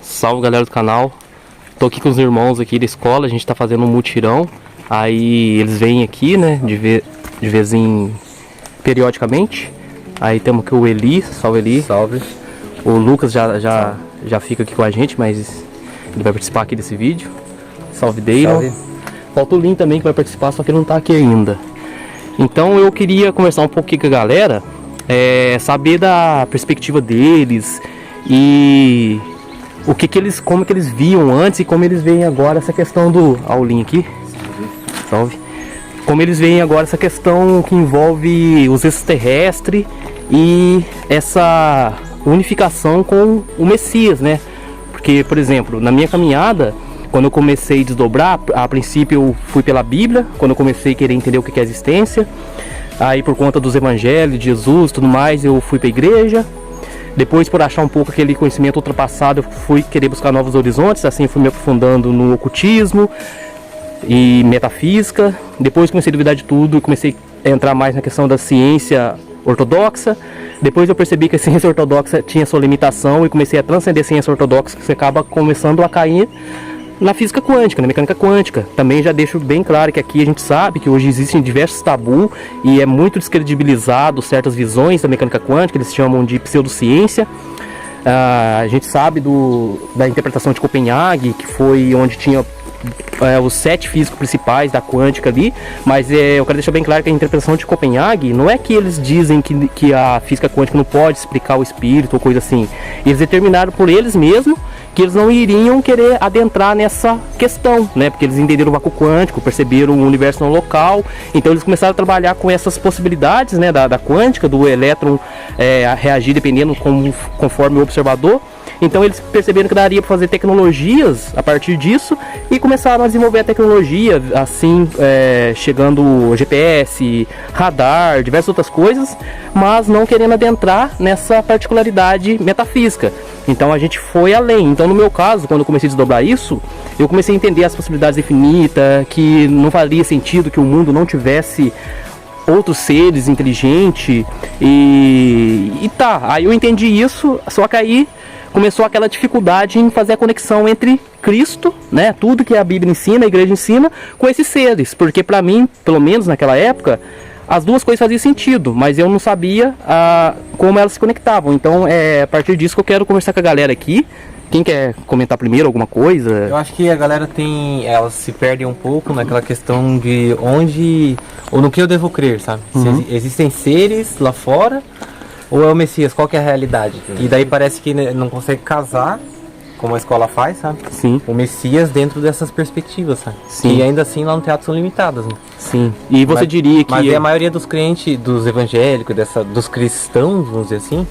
Salve galera do canal, tô aqui com os irmãos aqui da escola, a gente tá fazendo um mutirão. Aí eles vêm aqui, né, de vez em periodicamente. Aí temos aqui o Eli, salve Eli. Salve. O Lucas já fica aqui com a gente, mas ele vai participar aqui desse vídeo. Salve Deiro. Salve. Falta o Lin também que vai participar, só que ele não tá aqui ainda. Então eu queria conversar um pouquinho com a galera, saber da perspectiva deles e como que eles viam antes e como eles veem agora essa questão do Lin aqui. Salve. Como eles veem agora essa questão que envolve os extraterrestres e essa unificação com o Messias, né? Porque, por exemplo, na minha caminhada, quando eu comecei a desdobrar, a princípio eu fui pela Bíblia, quando eu comecei a querer entender o que é a existência. Aí por conta dos evangelhos, de Jesus e tudo mais, eu fui para a igreja. Depois, por achar um pouco aquele conhecimento ultrapassado, eu fui querer buscar novos horizontes. Assim, fui me aprofundando no ocultismo e metafísica. Depois comecei a duvidar de tudo e comecei a entrar mais na questão da ciência ortodoxa. Depois eu percebi que a ciência ortodoxa tinha sua limitação e comecei a transcender a ciência ortodoxa, que você acaba começando a cair na física quântica, na mecânica quântica. Também já deixo bem claro que aqui a gente sabe que hoje existem diversos tabus e é muito descredibilizado certas visões da mecânica quântica, eles chamam de pseudociência. A gente sabe da interpretação de Copenhague, que foi onde tinha os 7 físicos principais da quântica ali, mas eu quero deixar bem claro que a interpretação de Copenhague não é que eles dizem que a física quântica não pode explicar o espírito ou coisa assim. Eles determinaram por eles mesmos que eles não iriam querer adentrar nessa questão, né? Porque eles entenderam o vácuo quântico, perceberam o universo não local, então eles começaram a trabalhar com essas possibilidades, né, da quântica, do elétron reagir dependendo conforme o observador. Então eles perceberam que daria para fazer tecnologias a partir disso e começaram a desenvolver a tecnologia, assim, chegando GPS, radar, diversas outras coisas, mas não querendo adentrar nessa particularidade metafísica. Então a gente foi além. Então no meu caso, quando eu comecei a desdobrar isso, eu comecei a entender as possibilidades infinitas, que não faria sentido que o mundo não tivesse outros seres inteligentes e tá. Aí eu entendi isso, só que aí começou aquela dificuldade em fazer a conexão entre Cristo, né, tudo que a Bíblia ensina, a igreja ensina, com esses seres, porque para mim, pelo menos naquela época, as duas coisas faziam sentido, mas eu não sabia como elas se conectavam. Então a partir disso que eu quero conversar com a galera aqui. Quem quer comentar primeiro alguma coisa? Eu acho que a galera elas se perdem um pouco naquela questão de onde ou no que eu devo crer, sabe? Uhum. Se existem seres lá fora ou é o Messias, qual que é a realidade? E daí parece que não consegue casar, como a escola faz, sabe? Sim. O Messias dentro dessas perspectivas, sabe? Sim. E ainda assim lá no teatro são limitadas, né? Sim. E você diria que... Mas a maioria dos crentes, dos evangélicos, dos cristãos, vamos dizer assim,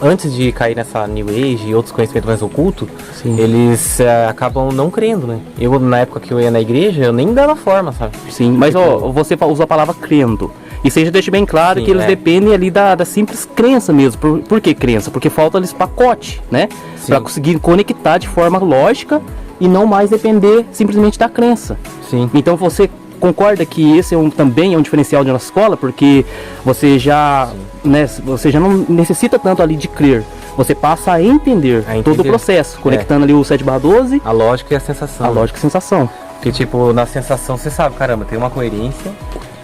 antes de cair nessa New Age e outros conhecimentos mais ocultos, Sim. eles acabam não crendo, né? Eu, na época que eu ia na igreja, eu nem dava forma, sabe? Sim, mas você usa a palavra crendo. E você já deixa bem claro que eles dependem ali da simples crença mesmo. Por que crença? Porque falta esse pacote, né? Para conseguir conectar de forma lógica e não mais depender simplesmente da crença. Sim. Então você concorda que esse também é um diferencial de nossa escola? Porque você já não necessita tanto ali de crer. Você passa a entender todo o processo, conectando ali o 7/12. A lógica e a sensação. A lógica e a sensação. Porque tipo, na sensação você sabe, caramba, tem uma coerência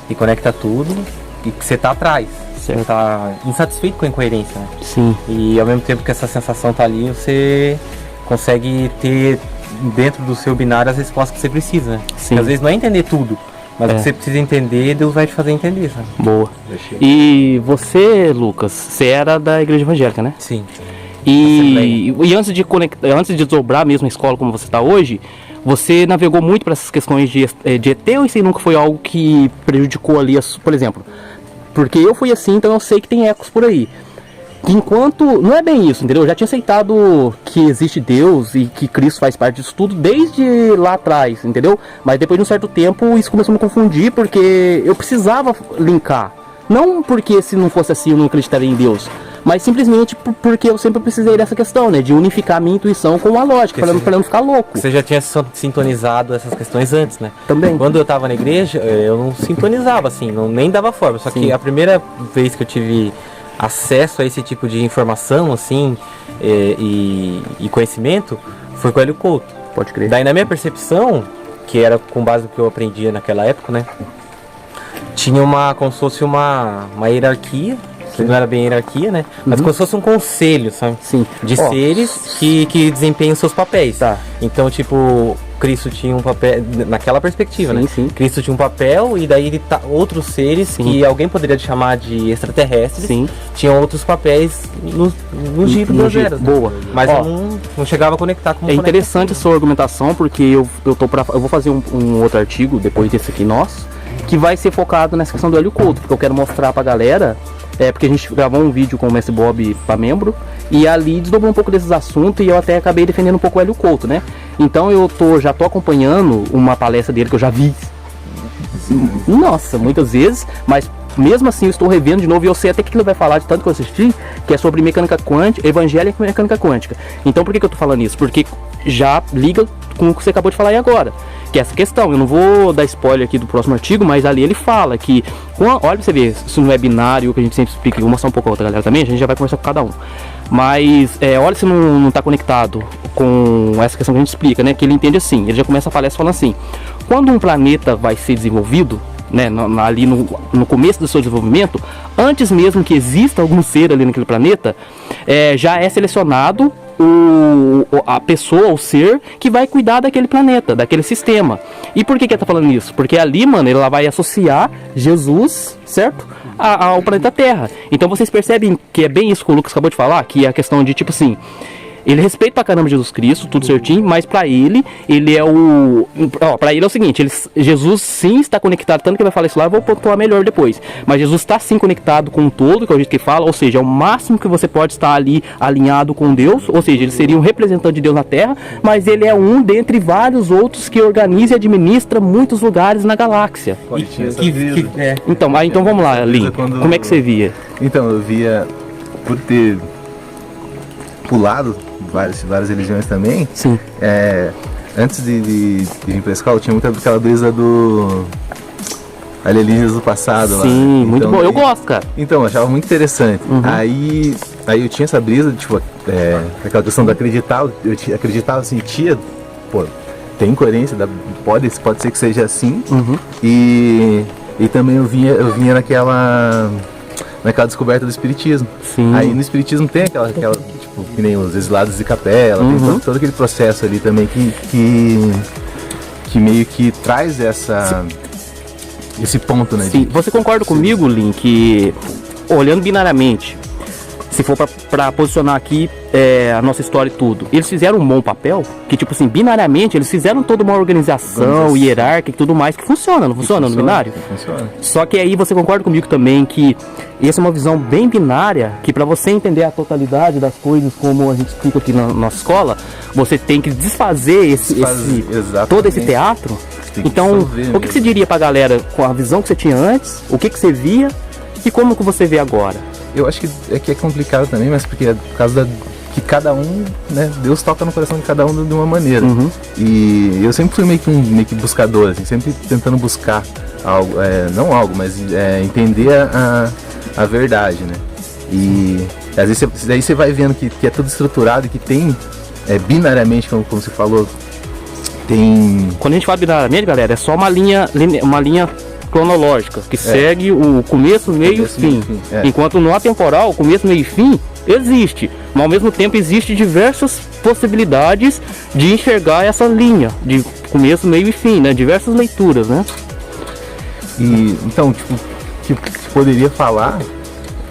e conecta tudo e que você tá atrás. Você tá insatisfeito com a incoerência, né? Sim. E ao mesmo tempo que essa sensação tá ali, você consegue ter dentro do seu binário as respostas que você precisa, né? Sim. Porque às vezes não é entender tudo, mas o que você precisa entender, Deus vai te fazer entender, sabe? Boa. E você, Lucas, você era da igreja evangélica, né? Sim. E antes de desdobrar mesmo a escola como você está hoje, você navegou muito para essas questões de ET, ou isso aí nunca foi algo que prejudicou ali, por exemplo? Porque eu fui assim, então eu sei que tem ecos por aí. Enquanto, não é bem isso, entendeu? Eu já tinha aceitado que existe Deus e que Cristo faz parte disso tudo desde lá atrás, entendeu? Mas depois de um certo tempo isso começou a me confundir, porque eu precisava linkar. Não porque se não fosse assim eu não acreditaria em Deus, mas simplesmente porque eu sempre precisei dessa questão, né? De unificar a minha intuição com a lógica, para não ficar louco. Você já tinha sintonizado essas questões antes, né? Também. Quando eu tava na igreja, eu não sintonizava assim, nem dava forma. Só que a primeira vez que eu tive acesso a esse tipo de informação, assim, e conhecimento, foi com o Hélio Couto. Pode crer. Daí na minha percepção, que era com base no que eu aprendia naquela época, né? Tinha como se fosse uma hierarquia, que não era bem hierarquia, né? Mas como se fosse um conselho, sabe? Sim. De seres que desempenham seus papéis. Tá. Então, tipo, Cristo tinha um papel, naquela perspectiva, né? Sim. Cristo tinha um papel e daí outros seres que alguém poderia chamar de extraterrestres, tinham outros papéis no giro das eras. Boa. Mas não chegava a conectar com interessante a sua argumentação, porque eu vou fazer um outro artigo, depois desse aqui nosso, que vai ser focado nessa questão do Hélio Couto, porque eu quero mostrar pra galera, porque a gente gravou um vídeo com o Mestre Bob pra membro, e ali desdobrou um pouco desses assuntos, e eu até acabei defendendo um pouco o Hélio Couto, né? Então eu já tô acompanhando uma palestra dele que eu já vi, nossa, muitas vezes, mas mesmo assim eu estou revendo de novo, e eu sei até que ele vai falar de tanto que eu assisti, que é sobre mecânica quântica, evangelho e mecânica quântica. Então por que eu tô falando isso? Porque já liga com o que você acabou de falar aí agora, que é essa questão. Eu não vou dar spoiler aqui do próximo artigo, mas ali ele fala que, olha pra você ver, isso não é binário, que a gente sempre explica, eu vou mostrar um pouco a outra galera também, a gente já vai conversar com cada um. Mas olha se não está conectado com essa questão que a gente explica, né? Que ele entende assim, ele já começa a palestra falando assim: quando um planeta vai ser desenvolvido, né, ali no começo do seu desenvolvimento, antes mesmo que exista algum ser ali naquele planeta, já é selecionado a pessoa, o ser que vai cuidar daquele planeta, daquele sistema. E por que ele tá falando isso? Porque ali, mano, ela vai associar Jesus, certo? Ao planeta Terra. Então vocês percebem que é bem isso que o Lucas acabou de falar, que é a questão de, tipo assim, ele respeita pra caramba Jesus Cristo, tudo certinho, mas pra ele é pra ele é o seguinte, Jesus sim está conectado, tanto que ele vai falar isso lá, eu vou pontuar melhor depois, mas Jesus está sim conectado com o todo, que é o jeito que ele fala, ou seja, é o máximo que você pode estar ali alinhado com Deus, ou seja, ele seria um representante de Deus na Terra, mas ele é um dentre vários outros que organiza e administra muitos lugares na galáxia. Então vamos lá, Lin, como é que você via? Então, eu via, por ter pulado várias religiões também. Sim. Antes de vir pra escola, tinha muita aquela brisa do alienígenas do passado lá. Sim, então, muito bom. Eu gosto, cara. Então, eu achava muito interessante. Aí eu tinha essa brisa, tipo, aquela questão do acreditar, eu acreditava, sentia, pô, tem coerência, pode ser que seja assim. E também eu vinha naquela descoberta do espiritismo. Sim. Aí no espiritismo tem aquela tipo, que nem os exilados de capela, tem todo aquele processo ali também que meio que traz esse ponto, né? Sim. Você concorda comigo, Lin, que olhando binariamente, se for pra posicionar aqui a nossa história e tudo, eles fizeram um bom papel, que tipo assim, binariamente eles fizeram toda uma organização hierárquica e tudo mais, que funciona, não funciona no binário? Funciona. Só que aí você concorda comigo também que essa é uma visão bem binária, que para você entender a totalidade das coisas, como a gente explica aqui na nossa escola, você tem que desfazer todo esse teatro. Então, o que você diria pra galera com a visão que você tinha antes, o que você via e como que você vê agora? Eu acho que é complicado também, mas porque é por causa que cada um, né, Deus toca no coração de cada um de uma maneira. E eu sempre fui meio que buscador, assim, sempre tentando buscar algo, não algo, mas entender a verdade, né? E às vezes daí você vai vendo que é tudo estruturado e que tem binariamente, como você falou, tem... Quando a gente fala binariamente, galera, é só uma linha cronológica, que segue o começo, meio e fim. Enquanto no atemporal, o começo, meio e fim existe, mas ao mesmo tempo existe diversas possibilidades de enxergar essa linha de começo, meio e fim, né? Diversas leituras, né? E então, tipo, que poderia falar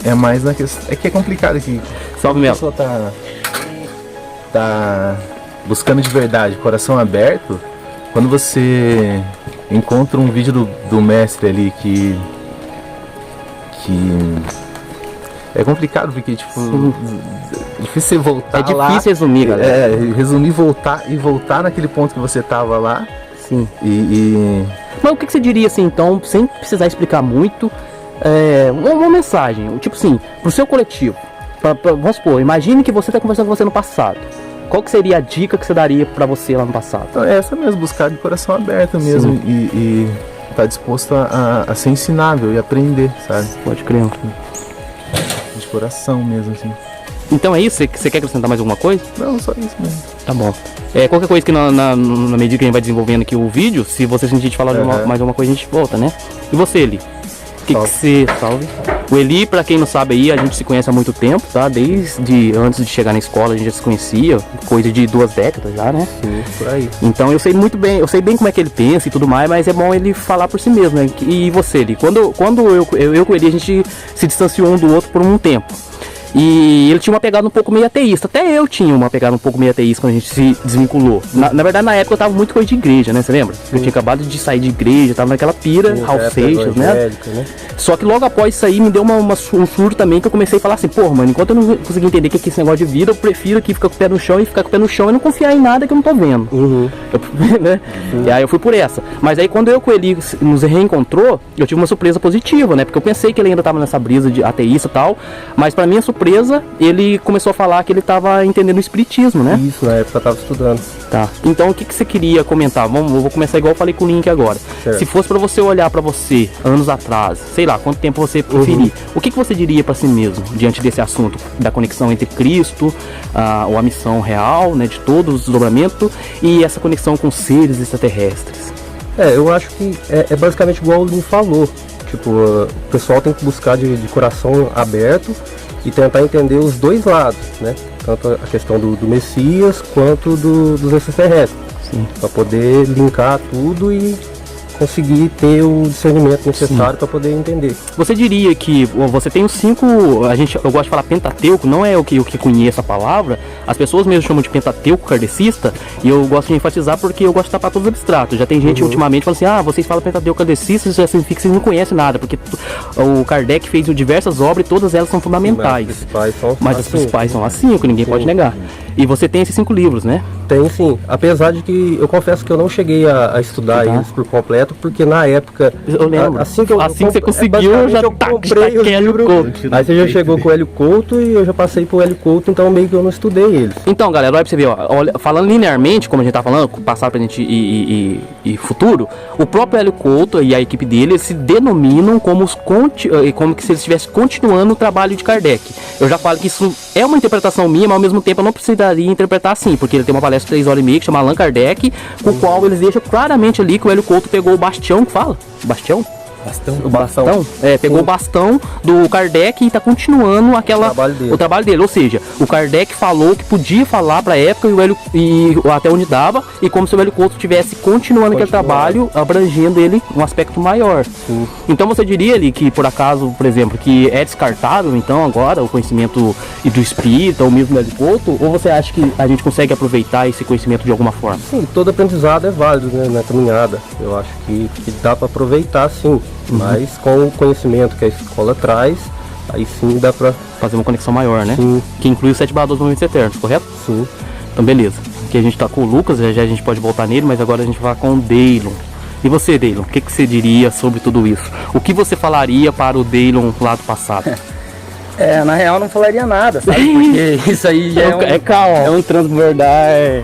é mais na questão, que é complicado aqui. Salve, Mel. A pessoa tá buscando de verdade, coração aberto, quando você encontra um vídeo do mestre ali que é complicado, porque tipo, é difícil você voltar lá. É difícil resumir, galera. Resumir, voltar naquele ponto que você tava lá. Sim. Mas o que você diria assim, então, sem precisar explicar muito, uma mensagem, tipo assim, pro seu coletivo, vamos supor, imagine que você tá conversando com você no passado. Qual que seria a dica que você daria pra você lá no passado? Então, é essa mesmo, buscar de coração aberto mesmo e tá disposto a ser ensinável e aprender, sabe? Pode crer. A gente coração mesmo, assim. Então é isso? Você quer acrescentar mais alguma coisa? Não, só isso mesmo. Tá bom. Qualquer coisa que na medida que a gente vai desenvolvendo aqui o vídeo, se você sentir de falar de mais alguma coisa, a gente volta, né? E você, Eli? O que você... Salve. O Eli, pra quem não sabe aí, a gente se conhece há muito tempo, tá? Desde antes de chegar na escola, a gente já se conhecia, coisa de 2 décadas já, né? Sim, por aí. Então eu sei muito bem, eu sei bem como é que ele pensa e tudo mais, mas é bom ele falar por si mesmo, né? E você, Eli? Quando eu com ele, a gente se distanciou um do outro por um tempo. E ele tinha uma pegada um pouco meio ateísta. Até eu tinha uma pegada um pouco meio ateísta quando a gente se desvinculou. Na verdade, na época eu tava muito coisa de igreja, né? Você lembra? Eu tinha acabado de sair de igreja, tava naquela pira, Ralph Seixas, né? Só que logo após isso aí me deu um surto também, que eu comecei a falar assim, pô, mano, enquanto eu não consegui entender o que é esse negócio de vida, eu prefiro aqui ficar com o pé no chão e não confiar em nada que eu não tô vendo. Né? E aí eu fui por essa. Mas aí quando eu com ele nos reencontrou, eu tive uma surpresa positiva, né? Porque eu pensei que ele ainda tava nessa brisa de ateísta e tal, mas pra minha surpresa, ele começou a falar que ele estava entendendo o espiritismo, né? Isso, na época eu estava estudando. Tá. Então o que você queria comentar? Eu vou começar igual eu falei com o Link agora. Certo. Se fosse para você olhar para você anos atrás, sei lá, quanto tempo você preferir, o que você diria para si mesmo diante desse assunto da conexão entre Cristo, ou a missão real, né, de todo o desdobramento e essa conexão com seres extraterrestres? Eu acho que é basicamente igual o Link falou. Tipo, o pessoal tem que buscar de coração aberto e tentar entender os dois lados, né? Tanto a questão do Messias quanto dos extraterrestres, para poder linkar tudo e conseguir ter o discernimento necessário para poder entender. Você diria que você tem os 5, eu gosto de falar Pentateuco, não é o que conheço a palavra, as pessoas mesmo chamam de Pentateuco kardecista, e eu gosto de enfatizar porque eu gosto de tapar todos os abstratos. Já tem gente ultimamente falando assim, vocês falam Pentateuco kardecista, isso já significa que vocês não conhecem nada, porque o Kardec fez diversas obras e todas elas são fundamentais. Mas as principais são as 5, ninguém pode negar. E você tem esses 5 livros, né? Tem sim, apesar de que eu confesso que eu não cheguei a estudar eles por completo, porque na época, eu lembro. assim que você conseguiu, eu comprei o livro. Aí você já chegou com o Hélio Couto e eu já passei pro Hélio Couto, então meio que eu não estudei eles. Então, galera, olha pra você ver, olha, falando linearmente, como a gente tá falando, passado, presente e futuro, o próprio Hélio Couto e a equipe dele, eles se denominam como que se eles estivessem continuando o trabalho de Kardec. Eu já falo que isso é uma interpretação minha, mas ao mesmo tempo eu não precisaria interpretar assim, porque ele tem uma palestra de 3h30 que chama Allan Kardec, com o qual eles deixam claramente ali que o Hélio Couto pegou o bastião, que fala? Bastião? O bastão. Pegou o bastão do Kardec e está continuando o trabalho dele. Ou seja, o Kardec falou que podia falar para a época e até onde dava, e como se o Hélio Couto estivesse continuando aquele trabalho, abrangendo ele um aspecto maior. Sim. Então você diria ali que, por acaso, por exemplo, que é descartável então agora o conhecimento do espírita ou mesmo do Hélio Couto, ou você acha que a gente consegue aproveitar esse conhecimento de alguma forma? Sim, todo aprendizado é válido, né, na caminhada. Eu acho que dá para aproveitar sim. Mas com o conhecimento que a escola traz, aí sim dá pra fazer uma conexão maior, né? Sim. Que inclui os 7 barradores momentos eternos, correto? Sim. Então beleza. Aqui a gente tá com o Lucas, já a gente pode voltar nele, mas agora a gente vai com o Deilon. E você, Deilon, o que você diria sobre tudo isso? O que você falaria para o Deilon lá do passado? Na real não falaria nada, sabe? Porque isso aí já é um transbordar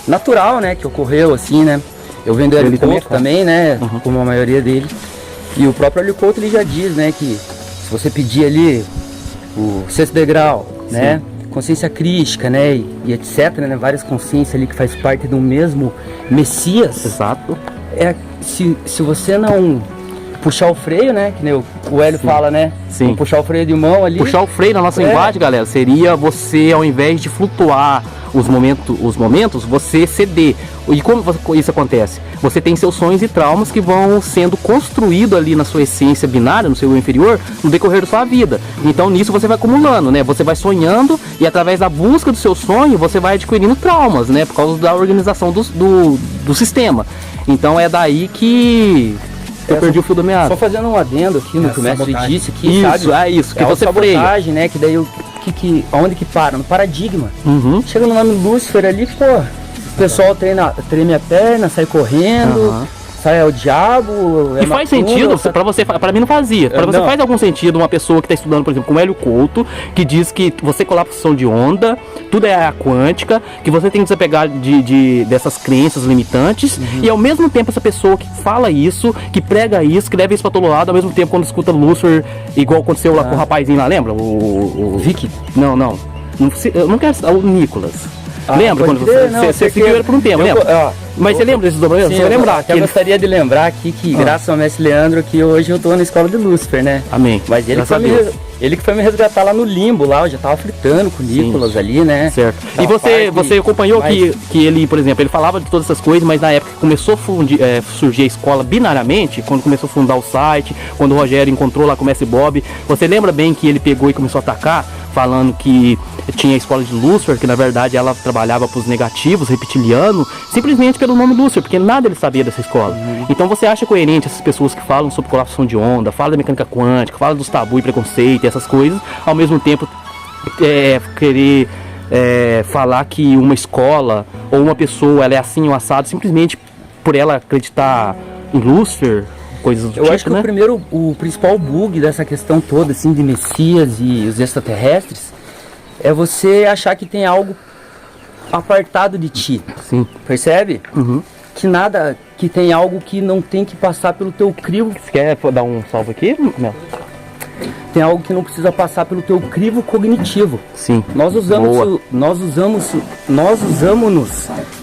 natural, né? Que ocorreu assim, né? Eu vendo o Hélio Couto também, né? Como a maioria dele. E o próprio Hélio Couto ele já diz, né, que se você pedir ali o 6º degrau, né, consciência crística, né, e etc, né, várias consciências ali que faz parte do mesmo Messias. Exato. Se você não puxar o freio, né, que nem o Hélio fala, né, puxar o freio de mão ali. Puxar o freio na nossa linguagem, galera, seria você, ao invés de flutuar os momentos, você ceder. E como isso acontece? Você tem seus sonhos e traumas que vão sendo construídos ali na sua essência binária, no seu eu inferior, no decorrer da sua vida. Então nisso você vai acumulando, né? Você vai sonhando e através da busca do seu sonho você vai adquirindo traumas, né? Por causa da organização do sistema. Então é daí que eu perdi o fio da meada. Só fazendo um adendo aqui no que o mestre disse aqui, isso, sabe? Isso, que é você sabotagem, né? Que daí onde que para? No paradigma. Chega no nome Lúcifer ali, pô, o pessoal treme a perna, sai correndo, é o diabo, é E faz sentido, pra mim não fazia. Pra você faz algum sentido uma pessoa que tá estudando, por exemplo, como Hélio Couto, que diz que você colapsação de onda, tudo é a quântica, que você tem que desapegar dessas crenças limitantes, e ao mesmo tempo essa pessoa que fala isso, que prega isso, que leva isso pra todo lado, ao mesmo tempo quando escuta Lúcifer, igual aconteceu lá com o rapazinho lá, lembra? O Vicky? Não. Eu não quero citar o Nicolas. Lembra quando você seguiu ele por um tempo, lembra? Mas você lembra desses dobramentos? Você vai lembrar. Eu gostaria de lembrar aqui que, graças ao mestre Leandro, que hoje eu tô na escola de Lúcifer, né? Amém. Mas ele que foi me resgatar lá no limbo, lá, eu já tava fritando com o Nicolas ali, né? Certo. E você acompanhou que ele, por exemplo, ele falava de todas essas coisas, mas na época que começou a surgir a escola binariamente, quando começou a fundar o site, quando o Rogério encontrou lá com o mestre Bob, você lembra bem que ele pegou e começou a atacar, falando que tinha a escola de Lúcifer, que na verdade ela trabalhava para os negativos, reptiliano, simplesmente pelo nome Lúcifer, porque nada ele sabia dessa escola. Então você acha coerente essas pessoas que falam sobre colapsação de onda, falam da mecânica quântica, falam dos tabu e preconceito e essas coisas, ao mesmo tempo querer falar que uma escola ou uma pessoa ela é assim ou assado simplesmente por ela acreditar em Lúcifer? Coisas do tipo, eu acho que o principal bug dessa questão toda, assim, de Messias e os extraterrestres, é você achar que tem algo apartado de ti. Sim. Percebe? Que tem algo que não tem que passar pelo teu crivo. Você quer dar um salve aqui? Não. Tem algo que não precisa passar pelo teu crivo cognitivo. Sim. Nós usamos-nos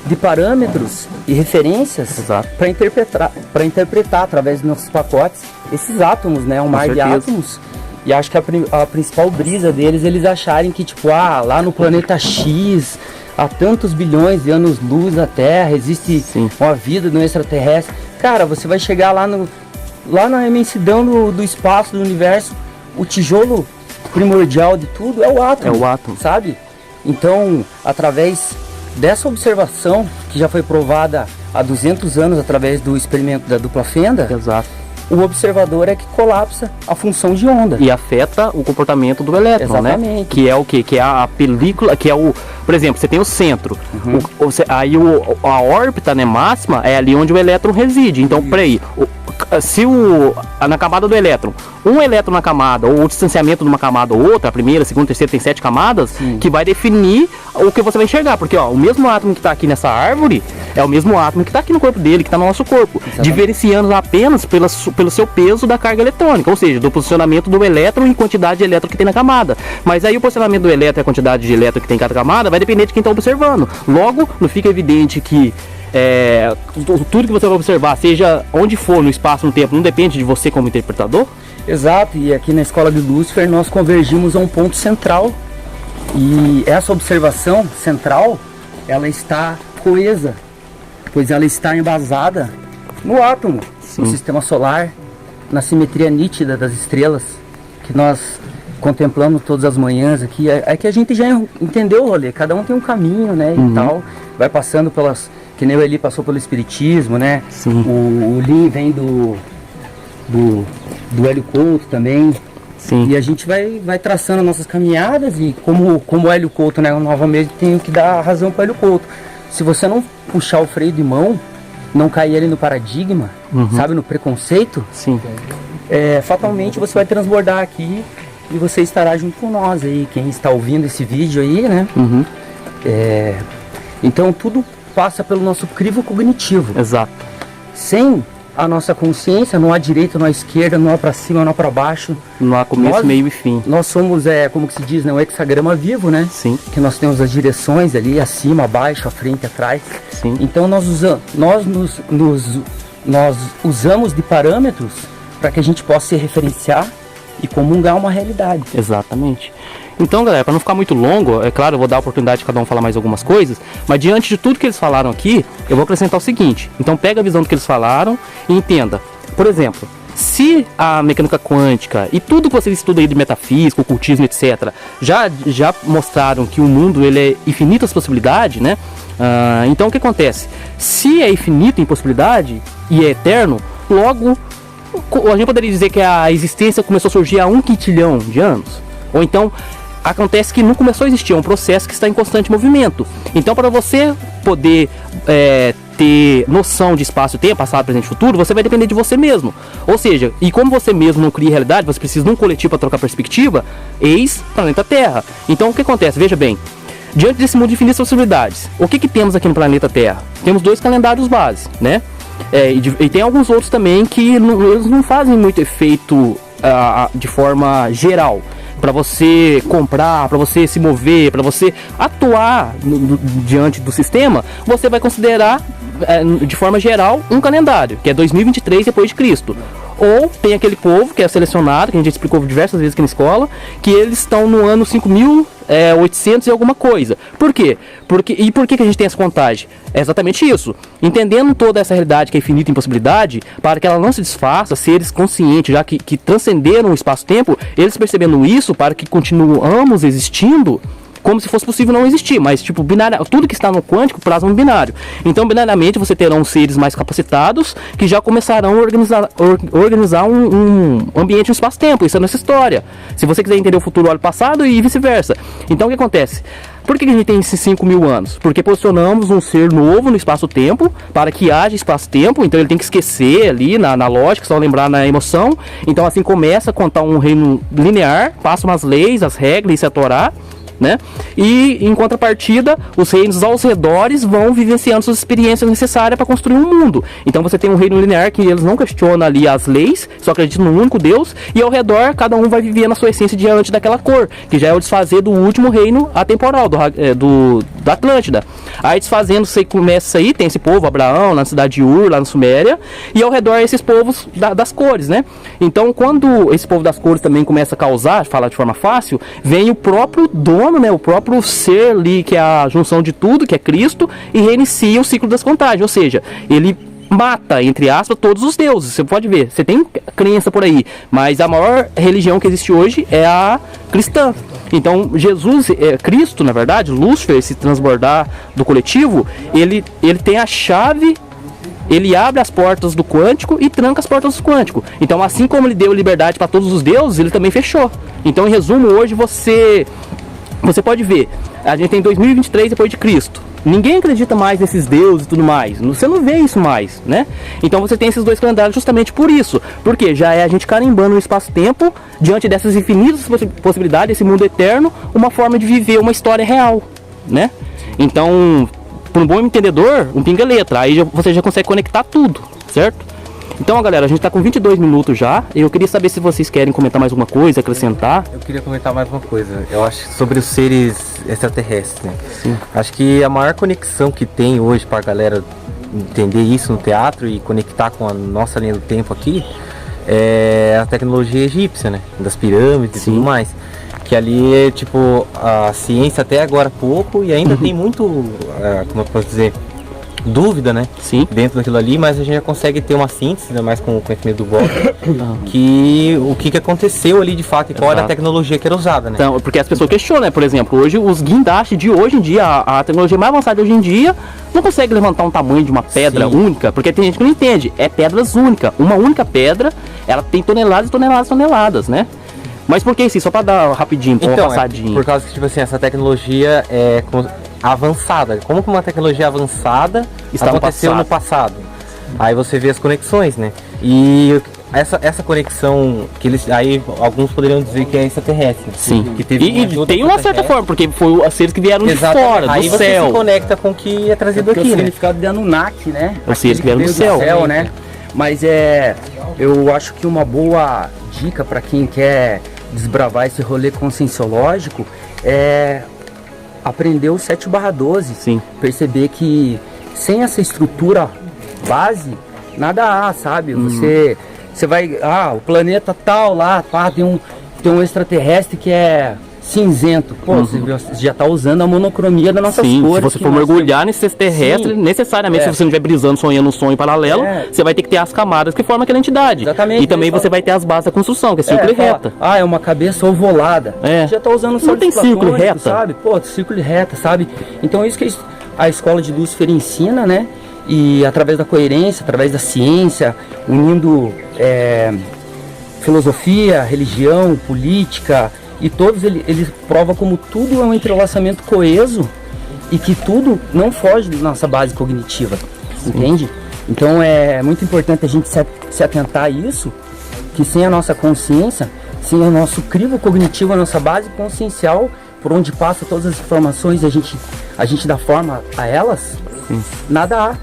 de parâmetros e referências para interpretar através dos nossos pacotes esses átomos, né? Um mar de átomos. E acho que a principal brisa deles, eles acharem que, tipo, lá no planeta X, há tantos bilhões de anos-luz da Terra, existe uma vida no extraterrestre. Cara, você vai chegar lá na imensidão do espaço, do universo, o tijolo primordial de tudo é o átomo. É o átomo. Sabe? Então, através dessa observação, que já foi provada há 200 anos através do experimento da dupla fenda, o observador é que colapsa a função de onda. E afeta o comportamento do elétron, né? Que é o quê? Que é a película, que é o... Por exemplo, você tem o centro. Aí a órbita, né, máxima é ali onde o elétron reside. Então, peraí, se na camada do elétron, um elétron na camada, ou o distanciamento de uma camada ou outra, a primeira, a segunda, a terceira, tem 7 camadas, que vai definir o que você vai enxergar. Porque o mesmo átomo que está aqui nessa árvore é o mesmo átomo que está aqui no corpo dele, que está no nosso corpo. Diferenciando apenas pelo seu peso da carga eletrônica, ou seja, do posicionamento do elétron e quantidade de elétron que tem na camada. Mas aí o posicionamento do elétron e a quantidade de elétron que tem em cada camada vai depender de quem está observando. Logo, não fica evidente que tudo que você vai observar, seja onde for, no espaço, no tempo, não depende de você como interpretador? Exato, e aqui na escola de Lúcifer nós convergimos a um ponto central. E essa observação central, ela está coesa, pois ela está embasada no átomo, no sistema solar, na simetria nítida das estrelas, que nós contemplamos todas as manhãs aqui. É que a gente já entendeu o rolê, cada um tem um caminho, né, e tal, vai passando pelas... Que nem o Eli passou pelo espiritismo, né? O Lin vem do Hélio Couto também. E a gente vai traçando nossas caminhadas e como o Hélio Couto, né? Novamente tenho que dar razão para o Hélio Couto. Se você não puxar o freio de mão, não cair ali no paradigma, sabe, no preconceito, fatalmente você vai transbordar aqui e você estará junto com nós aí, quem está ouvindo esse vídeo aí, né? Então tudo passa pelo nosso crivo cognitivo. Exato. Sem a nossa consciência, não há direita, não há esquerda, não há para cima, não há para baixo. Não há começo, meio e fim. Nós somos, como que se diz, né, um hexagrama vivo, né? Sim. Que nós temos as direções ali, acima, abaixo, à frente, atrás. Sim. Então nós usamos de parâmetros para que a gente possa se referenciar e comungar uma realidade. Exatamente. Então, galera, para não ficar muito longo, é claro, eu vou dar a oportunidade de cada um falar mais algumas coisas, mas diante de tudo que eles falaram aqui, eu vou acrescentar o seguinte. Então, pega a visão do que eles falaram e entenda. Por exemplo, se a mecânica quântica e tudo que vocês estudam aí de metafísica, ocultismo, etc., já mostraram que o mundo ele é infinito as possibilidades, né? Então, o que acontece? Se é infinito em possibilidade e é eterno, logo a gente poderia dizer que a existência começou a surgir há 1 quintilhão de anos. Ou então, acontece que não começou a existir, é um processo que está em constante movimento. Então, para você poder ter noção de espaço e tempo, passado, presente e futuro, você vai depender de você mesmo. Ou seja, e como você mesmo não cria realidade, você precisa de um coletivo para trocar perspectiva, eis planeta Terra. Então o que acontece? Veja bem, diante desse mundo de infinitas possibilidades, o que temos aqui no planeta Terra? Temos 2 calendários base, né? E tem alguns outros também que eles não fazem muito efeito de forma geral. Para você comprar, para você se mover, para você atuar diante do sistema, você vai considerar de forma geral um calendário, que é 2023 depois de Cristo. Ou tem aquele povo que é selecionado, que a gente explicou diversas vezes aqui na escola, que eles estão no ano 5.800 e alguma coisa. Por quê? E por que a gente tem essa contagem? É exatamente isso. Entendendo toda essa realidade que é infinita em possibilidade, para que ela não se desfaça, seres conscientes, já que transcenderam o espaço-tempo, eles percebendo isso, para que continuamos existindo, como se fosse possível não existir, mas tipo, binário, tudo que está no quântico plasma um binário. Então, binariamente, você terão seres mais capacitados que já começarão a organizar um ambiente no espaço-tempo. Isso é nossa história. Se você quiser entender o futuro, olha o passado e vice-versa. Então, o que acontece? Por que a gente tem esses 5.000 anos? Porque posicionamos um ser novo no espaço-tempo para que haja espaço-tempo, então ele tem que esquecer ali na lógica, só lembrar na emoção. Então, assim começa a contar um reino linear, passam as leis, as regras, isso é a Torá, né? E em contrapartida, os reinos aos redores vão vivenciando suas experiências necessárias para construir um mundo. Então você tem um reino linear que eles não questionam ali as leis, só acreditam no único Deus, e ao redor cada um vai viver na sua essência diante daquela cor, que já é o desfazer do último reino atemporal da Atlântida. Aí desfazendo, você começa aí, tem esse povo, Abraão, na cidade de Ur, lá na Suméria, e ao redor esses povos das cores, né? Então quando esse povo das cores também começa a causar, falar de forma fácil, vem o próprio dono, né, o próprio ser ali, que é a junção de tudo, que é Cristo, e reinicia o ciclo das contagens, ou seja, ele mata, entre aspas, todos os deuses. Você pode ver, você tem crença por aí, mas a maior religião que existe hoje é a cristã. Então Jesus, Cristo, na verdade, Lúcifer, esse transbordar do coletivo, ele tem a chave. Ele abre as portas do quântico e tranca as portas do quântico. Então, assim como ele deu liberdade para todos os deuses, ele também fechou. Então, em resumo, hoje você pode ver, a gente tem 2023 depois de Cristo. Ninguém acredita mais nesses deuses e tudo mais. Você não vê isso mais, né? Então você tem esses 2 calendários justamente por isso. Porque já é a gente carimbando no espaço-tempo, diante dessas infinitas possibilidades, esse mundo eterno, uma forma de viver uma história real, né? Então, para um bom entendedor, um pinga-letra. Aí você já consegue conectar tudo, certo? Então, galera, a gente tá com 22 minutos já. Eu queria saber se vocês querem comentar mais alguma coisa, acrescentar. Eu queria comentar mais uma coisa. Eu acho sobre os seres extraterrestres, né? Sim. Acho que a maior conexão que tem hoje pra galera entender isso no teatro e conectar com a nossa linha do tempo aqui é a tecnologia egípcia, né? Das pirâmides e tudo mais. Que ali é tipo a ciência até agora há pouco e ainda tem muito, como eu posso dizer, dúvida, né? Sim. Dentro daquilo ali, mas a gente já consegue ter uma síntese, ainda mais com o conhecimento do Bob, que o que aconteceu ali de fato e qual era a tecnologia que era usada, né? Então, porque as pessoas questionam, né? Por exemplo, hoje os guindastes de hoje em dia, a tecnologia mais avançada de hoje em dia, não consegue levantar um tamanho de uma pedra única, porque tem gente que não entende, é pedras únicas. Uma única pedra, ela tem toneladas e toneladas e toneladas, né? Mas por que isso? Só para dar rapidinho, uma passadinha. Por causa que, tipo assim, essa tecnologia é avançada. Como que uma tecnologia avançada aconteceu no passado? Aí você vê as conexões, né? E essa conexão que eles, aí alguns poderiam dizer que é extraterrestre. Sim. Que teve e tem uma certa forma, porque foi os seres que vieram de fora, aí do você céu. Se conecta com o que é trazido aqui, o né? significado de Anunnaki, né? Os seres que vieram do céu, né? Mas eu acho que uma boa dica para quem quer desbravar esse rolê conscienciológico é aprender o 7/12. Sim. Perceber que sem essa estrutura base, nada há, sabe? Você vai, o planeta tal lá, tem um extraterrestre que é cinzento. Pô, você já tá usando a monocromia das nossas cores. Se você for mergulhar nesse extraterrestre, necessariamente, se você não estiver brisando, sonhando um sonho paralelo, você vai ter que ter as camadas que formam aquela entidade. Exatamente. E também você vai ter as bases da construção, que é círculo e reta. É uma cabeça ovolada. Você já tá usando não tem círculo e reta, sabe? Pô, círculo e reta, sabe? Então é isso que a escola de Lúcifer ensina, né? E através da coerência, através da ciência, unindo filosofia, religião, política, e todos eles provam como tudo é um entrelaçamento coeso e que tudo não foge da nossa base cognitiva. entende? Então é muito importante a gente se atentar a isso, que sem a nossa consciência, sem o nosso crivo cognitivo, a nossa base consciencial, por onde passa todas as informações e a gente dá forma a elas, nada há.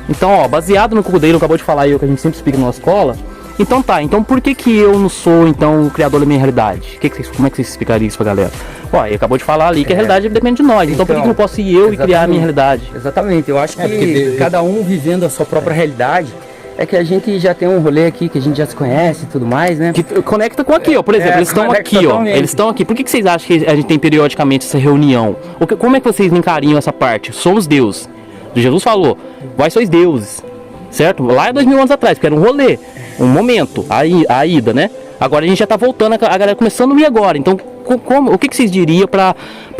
Então, ó, baseado no que o Rodeiro acabou de falar aí, o que a gente sempre explica na escola, então tá, então por que eu não sou, então, o criador da minha realidade? Como é que você explicaria isso pra galera? Ó, ele acabou de falar ali que a realidade depende de nós, então por que eu não posso ir eu e criar a minha realidade? Exatamente, eu acho que cada um vivendo a sua própria realidade, é que a gente já tem um rolê aqui, que a gente já se conhece e tudo mais, né? Que conecta com aqui, ó, por exemplo, eles estão aqui, ó, eles estão aqui. Por que vocês acham que a gente tem periodicamente essa reunião? Como é que vocês linkariam essa parte? Somos Deus. Jesus falou, vós sois deuses, certo? Lá é 2000 anos atrás, porque era um rolê, um momento, a ida, né? Agora a gente já tá voltando, a galera começando a ir agora. Então, o que vocês diriam pra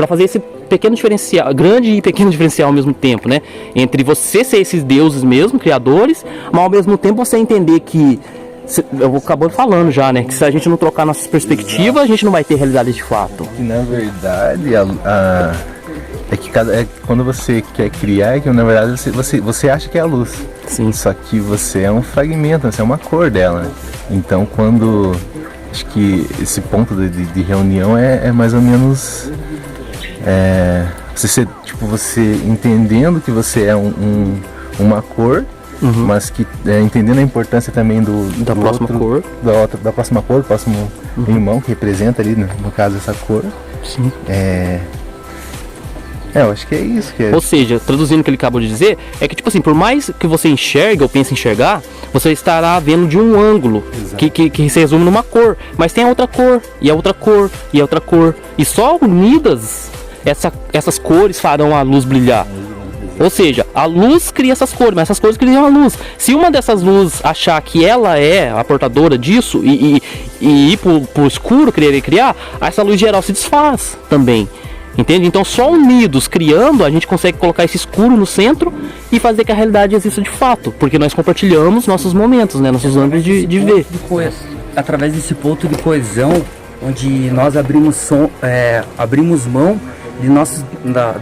fazer esse pequeno diferencial, grande e pequeno diferencial ao mesmo tempo, né? Entre você ser esses deuses mesmo, criadores, mas ao mesmo tempo você entender que, eu acabou falando já, né? Que se a gente não trocar nossas perspectivas, a gente não vai ter realidade de fato. E na verdade, quando você quer criar, é que na verdade você acha que é a luz. Sim. Só que você é um fragmento, você é uma cor dela, né? Então acho que esse ponto de reunião é mais ou menos você entendendo que você é uma cor, mas que entendendo a importância também da próxima cor, da próxima cor, do próximo irmão que representa ali, no caso, essa cor. Sim. Eu acho que é isso. Ou seja, traduzindo o que ele acabou de dizer, é que tipo assim, por mais que você enxergue ou pense enxergar, você estará vendo de um ângulo que se resume numa cor, mas tem a outra cor, e a outra cor, e a outra cor, e só unidas essas cores farão a luz brilhar. Ou seja, a luz cria essas cores, mas essas cores criam a luz. Se uma dessas luzes achar que ela é a portadora disso e ir pro escuro, querer criar, essa luz geral se desfaz também. Entende? Então só unidos, criando, a gente consegue colocar esse escuro no centro e fazer que a realidade exista de fato. Porque nós compartilhamos nossos momentos, né? Nossos ângulos de ver. Através desse ponto de coesão, onde nós abrimos mão de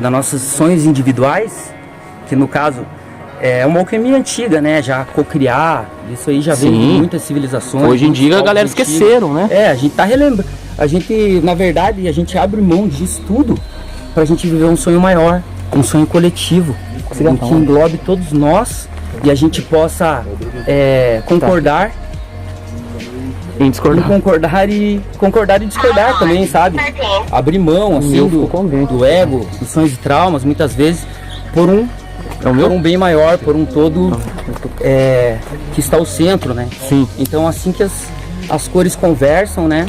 nossos sonhos individuais, que no caso é uma alquimia antiga, né? Já cocriar, isso aí já vem de muitas civilizações. Hoje em dia a galera esqueceram, né? A gente tá relembrando. A gente, na verdade, a gente abre mão disso tudo pra gente viver um sonho maior, um sonho coletivo, que englobe todos nós e a gente possa concordar em discordar. Concordar e discordar também, sabe? Abrir mão, assim, do ego, dos sonhos e traumas, muitas vezes, por um bem maior, por um todo que está ao centro, né? Sim. Então, assim que as cores conversam, né?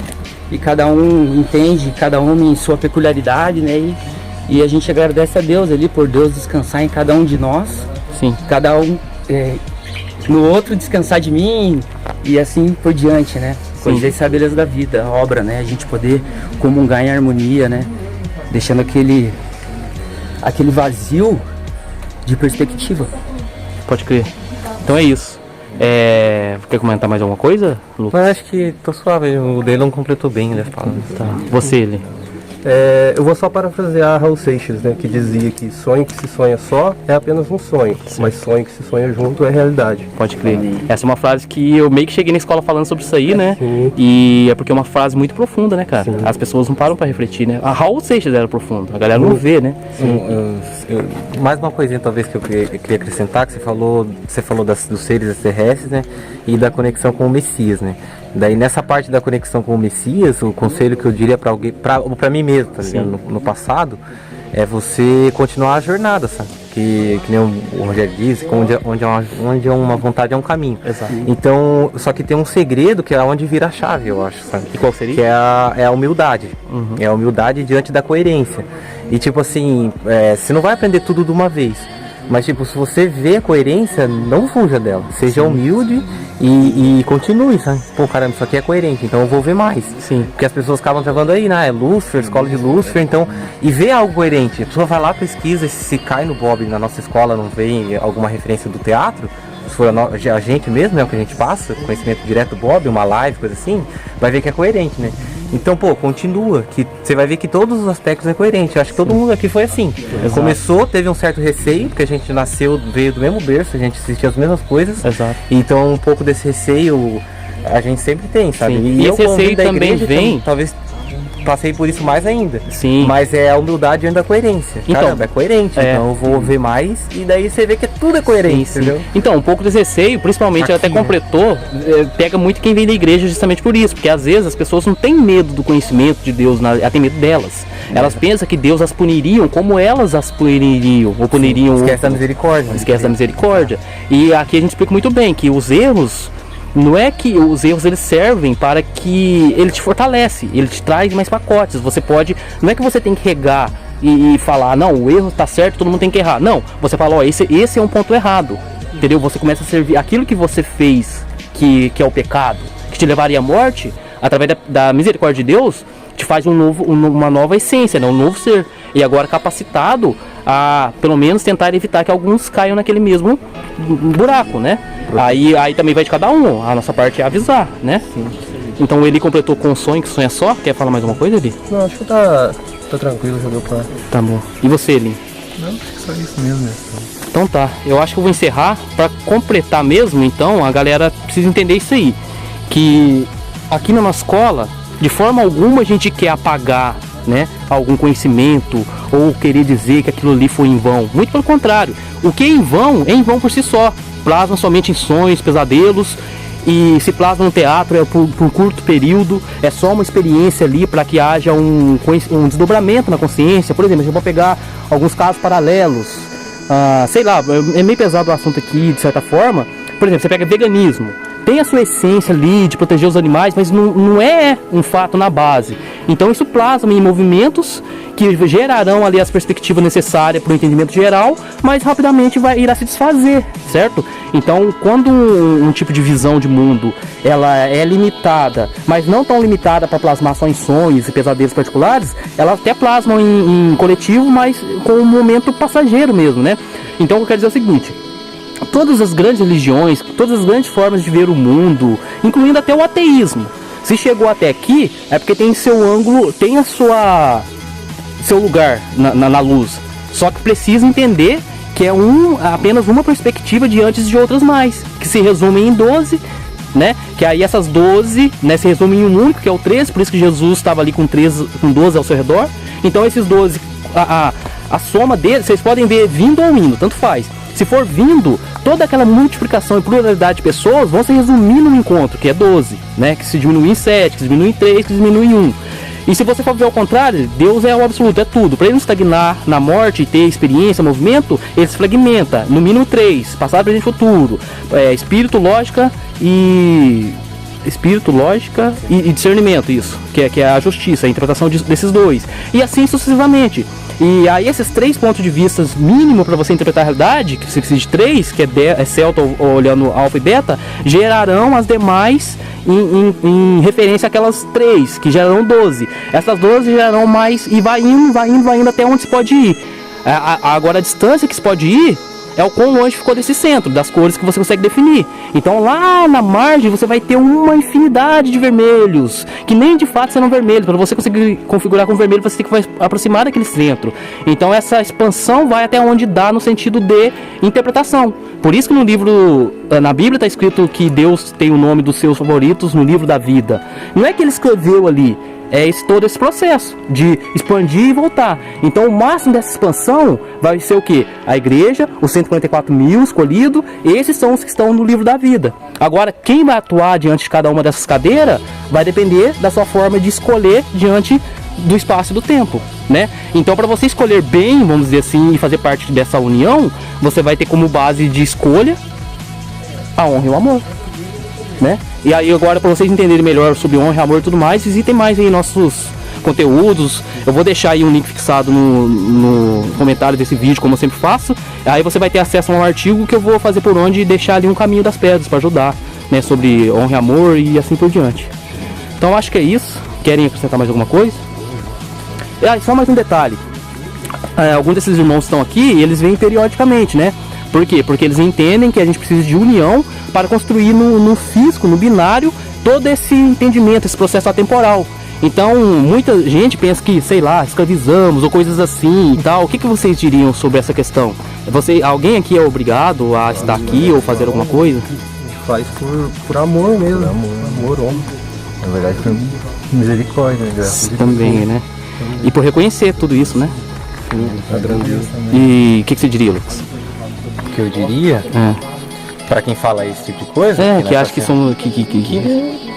E cada um entende, cada um em sua peculiaridade, né? E a gente agradece a Deus ali, por Deus descansar em cada um de nós. Sim. Cada um no outro descansar de mim e assim por diante, né? Pois essa é a beleza da vida, a obra, né? A gente poder comungar em harmonia, né? Deixando aquele vazio de perspectiva. Pode crer. Então é isso. Quer comentar mais alguma coisa, Lucas? Mas acho que tô suave, o dele não completou bem, né? Tá. Você, ele. Eu vou só parafrasear Raul Seixas, né, que dizia que sonho que se sonha só é apenas um sonho, mas sonho que se sonha junto é realidade. Pode crer. Essa é uma frase que eu meio que cheguei na escola falando sobre isso aí, né? Sim. E é porque é uma frase muito profunda, né, cara? Sim. As pessoas não param pra refletir, né? A Raul Seixas era profundo, a galera não vê, né? Mais uma coisinha talvez que eu queria acrescentar, que você falou dos seres extraterrestres, né? E da conexão com o Messias, né? Daí nessa parte da conexão com o Messias, o conselho que eu diria para alguém, para mim mesmo, tá ligado? No passado, é você continuar a jornada, sabe? Que nem o Rogério disse, onde é uma vontade é um caminho. Exato. Então, só que tem um segredo que é onde vira a chave, eu acho, sabe? E qual seria? Que é a humildade. Uhum. É a humildade diante da coerência. E tipo assim, você não vai aprender tudo de uma vez. Mas tipo, se você vê a coerência, não fuja dela. Seja humilde e continue, sabe? Pô, caramba, isso aqui é coerente, então eu vou ver mais. Sim. Porque as pessoas acabam travando aí, né? É Lúcifer, escola de Lúcifer, então... E vê algo coerente. A pessoa vai lá, pesquisa, se cai no Bob, na nossa escola, não vem alguma referência do teatro, se for a gente mesmo, né? O que a gente passa, conhecimento direto do Bob, uma live, coisa assim, vai ver que é coerente, né? Então, pô, continua, que você vai ver que todos os aspectos é coerente. Eu acho que todo mundo aqui foi assim. Exato. Começou, teve um certo receio, porque a gente nasceu, veio do mesmo berço, a gente assistia as mesmas coisas. Exato. Então, um pouco desse receio a gente sempre tem, sabe? Sim. E esse receio também vem... Talvez passei por isso mais ainda. Sim. Mas é a humildade antes da coerência. Então, caramba, é coerente. Então eu vou ver mais e daí você vê que tudo é coerente, sim. entendeu? Então, um pouco desse receio, principalmente, ela até completou, pega muito quem vem da igreja justamente por isso, porque às vezes as pessoas não têm medo do conhecimento de Deus, ela tem medo delas. Elas pensam que Deus as puniriam como elas as puniriam, ou puniriam... Esquece da misericórdia. Esquece da misericórdia. E aqui a gente explica muito bem que os erros... Não é que os erros eles servem para que ele te fortalece, ele te traz mais pacotes. Você pode, não é que você tem que regar e falar, não, o erro tá certo, todo mundo tem que errar. Não, você fala, ó, esse é um ponto errado, entendeu? Você começa a servir aquilo que você fez, que é o pecado, que te levaria à morte, através da misericórdia de Deus, te faz uma nova essência, né? Um novo ser. E agora capacitado a, pelo menos, tentar evitar que alguns caiam naquele mesmo buraco, né? Aí também vai de cada um, a nossa parte é avisar, né? Sim. Então ele completou com um sonho, que sonho é só. Quer falar mais uma coisa, Eli? Não, acho que tá tranquilo, já deu pra... Tá bom. E você, Eli? Não, acho que só isso mesmo, né? Então tá, eu acho que eu vou encerrar. Pra completar mesmo, então, a galera precisa entender isso aí. Que aqui na nossa escola, de forma alguma a gente quer apagar, né, algum conhecimento ou querer dizer que aquilo ali foi em vão. Muito pelo contrário, o que é em vão por si só. Plasma somente em sonhos, pesadelos, e se plasma no teatro é por curto período, é só uma experiência ali para que haja um desdobramento na consciência. Por exemplo, a gente pode pegar alguns casos paralelos, sei lá, é meio pesado o assunto aqui de certa forma. Por exemplo, você pega veganismo, tem a sua essência ali de proteger os animais, mas não é um fato na base. Então isso plasma em movimentos que gerarão ali as perspectivas necessárias para o entendimento geral, mas rapidamente irá se desfazer, certo? Então, quando um tipo de visão de mundo ela é limitada, mas não tão limitada para plasmar só em sonhos e pesadelos particulares, ela até plasma em coletivo, mas com um momento passageiro mesmo, né? Então, eu quero dizer o seguinte: todas as grandes religiões, todas as grandes formas de ver o mundo, incluindo até o ateísmo, se chegou até aqui, é porque tem seu ângulo, tem seu lugar na luz. Só que precisa entender que é apenas uma perspectiva diante de outras mais, que se resumem em 12, né? Que aí essas 12, né, se resumem em um único, que é o 13, por isso que Jesus estava ali com 12 ao seu redor. Então esses 12, a soma deles, vocês podem ver vindo ou indo, tanto faz. Se for vindo, toda aquela multiplicação e pluralidade de pessoas vão se resumir no encontro, que é 12, né? Que se diminui em 7, que se diminui em 3, que se diminui em 1. E se você for ver ao contrário, Deus é o absoluto, é tudo. Para ele não estagnar na morte e ter experiência, movimento, ele se fragmenta, no mínimo 3, passado, presente e futuro. Espírito, lógica e discernimento, isso, que é a justiça, a interpretação desses dois. E assim sucessivamente. E aí esses 3 pontos de vista mínimo para você interpretar a realidade, que você precisa de 3, que é celta olhando alfa e beta, gerarão as demais em referência àquelas 3, que gerarão 12. Essas 12 gerarão mais e vai indo até onde se pode ir. Agora a distância que se pode ir é o quão longe ficou desse centro, das cores que você consegue definir. Então lá na margem você vai ter uma infinidade de vermelhos, que nem de fato serão vermelhos. Para você conseguir configurar com vermelho, você tem que aproximar daquele centro. Então essa expansão vai até onde dá no sentido de interpretação. Por isso que no livro, na Bíblia está escrito que Deus tem o nome dos seus favoritos no livro da vida. Não é que ele escreveu ali, é todo esse processo de expandir e voltar. Então o máximo dessa expansão vai ser o que? A igreja, os 144 mil escolhidos, esses são os que estão no livro da vida. Agora, quem vai atuar diante de cada uma dessas cadeiras vai depender da sua forma de escolher diante do espaço e do tempo, né? Então, para você escolher bem, vamos dizer assim, e fazer parte dessa união, você vai ter como base de escolha a honra e o amor, né? E aí agora, para vocês entenderem melhor sobre honra, amor e tudo mais, visitem mais aí nossos conteúdos. Eu vou deixar aí um link fixado no comentário desse vídeo, como eu sempre faço. Aí você vai ter acesso a um artigo que eu vou fazer por onde e deixar ali um caminho das pedras para ajudar, né, sobre honra e amor e assim por diante. Então acho que é isso. Querem acrescentar mais alguma coisa? Só mais um detalhe. Alguns desses irmãos estão aqui e eles vêm periodicamente, né? Por quê? Porque eles entendem que a gente precisa de união para construir no físico, no binário, todo esse entendimento, esse processo atemporal. Então, muita gente pensa que, sei lá, escravizamos ou coisas assim e tal. O que vocês diriam sobre essa questão? Alguém aqui é obrigado a estar aqui ou fazer alguma coisa? Faz por amor mesmo. Amor homem. Na verdade, foi misericórdia, né? Graças a Deus. Também, né? E por reconhecer tudo isso, né? A grandeza. E o que você diria, Lucas? O que eu diria, pra quem fala esse tipo de coisa, que acha que são... que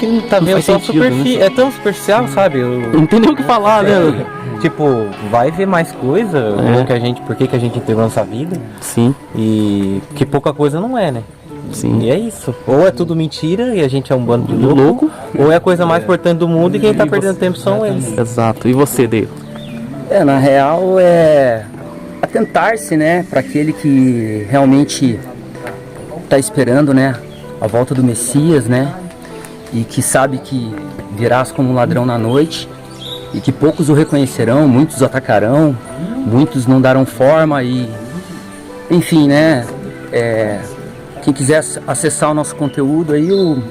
não tá vendo faz só sentido, superfície, né? é tão superficial, sabe? Não tem nem o que falar, né? Tipo, vai ver mais coisa, ou que a gente, por que a gente entregou nossa vida, Sim, e que pouca coisa não é, né? sim. E é isso. Ou é tudo mentira e a gente é um bando de louco, ou é a coisa mais importante do mundo e quem tá perdendo tempo são eles. Exato. E você, Dave? Na real é atentar-se, né, para aquele que realmente está esperando, né, a volta do Messias, né, e que sabe que virás como um ladrão na noite e que poucos o reconhecerão, muitos o atacarão, muitos não darão forma e, enfim, né, quem quiser acessar o nosso conteúdo aí, o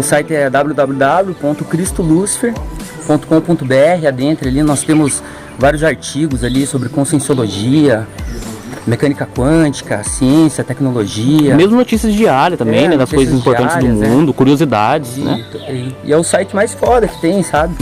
site é www.cristolucifer.com.br. Adentro ali nós temos vários artigos ali sobre conscienciologia, mecânica quântica, ciência, tecnologia. Mesmo notícias diárias também, né? Das coisas importantes do mundo, curiosidades, né? E é o site mais foda que tem, sabe?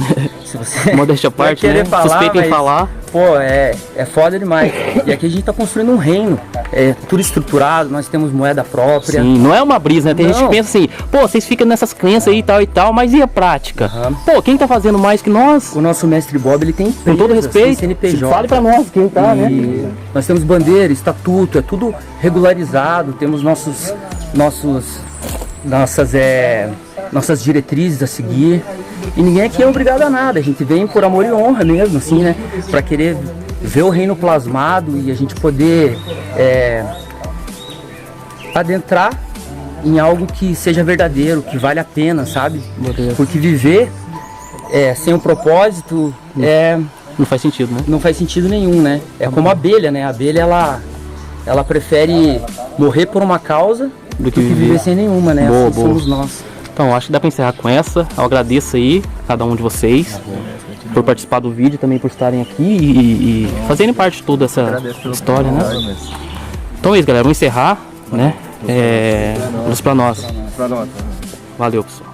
Se você modéstia à parte, né? Suspeita em falar. Pô, é foda demais. E aqui a gente tá construindo um reino. É tudo estruturado, nós temos moeda própria. Sim, não é uma brisa, né? Tem gente que pensa assim, pô, vocês ficam nessas crenças aí e tal, mas e a prática? Pô, quem tá fazendo mais que nós? O nosso mestre Bob, ele tem empresa, com todo respeito, CNPJ. fale pra nós quem tá, né? Nós temos bandeira, estatuto, é tudo regularizado, temos nossas diretrizes a seguir. E ninguém aqui é obrigado a nada, a gente vem por amor e honra mesmo, assim, né? Pra querer ver o reino plasmado e a gente poder adentrar em algo que seja verdadeiro, que vale a pena, sabe? Porque viver sem um propósito não faz sentido, né? Não faz sentido nenhum, né? É como a abelha, né? A abelha, ela prefere morrer por uma causa do que viver sem nenhuma, né? Boa, assim boa. somos nós. Então, acho que dá pra encerrar com essa. Eu agradeço aí, cada um de vocês, por participar do vídeo, também por estarem aqui e fazerem parte de toda essa história, né? Então é isso, galera. Vamos encerrar, né? Luz pra nós. Valeu, pessoal.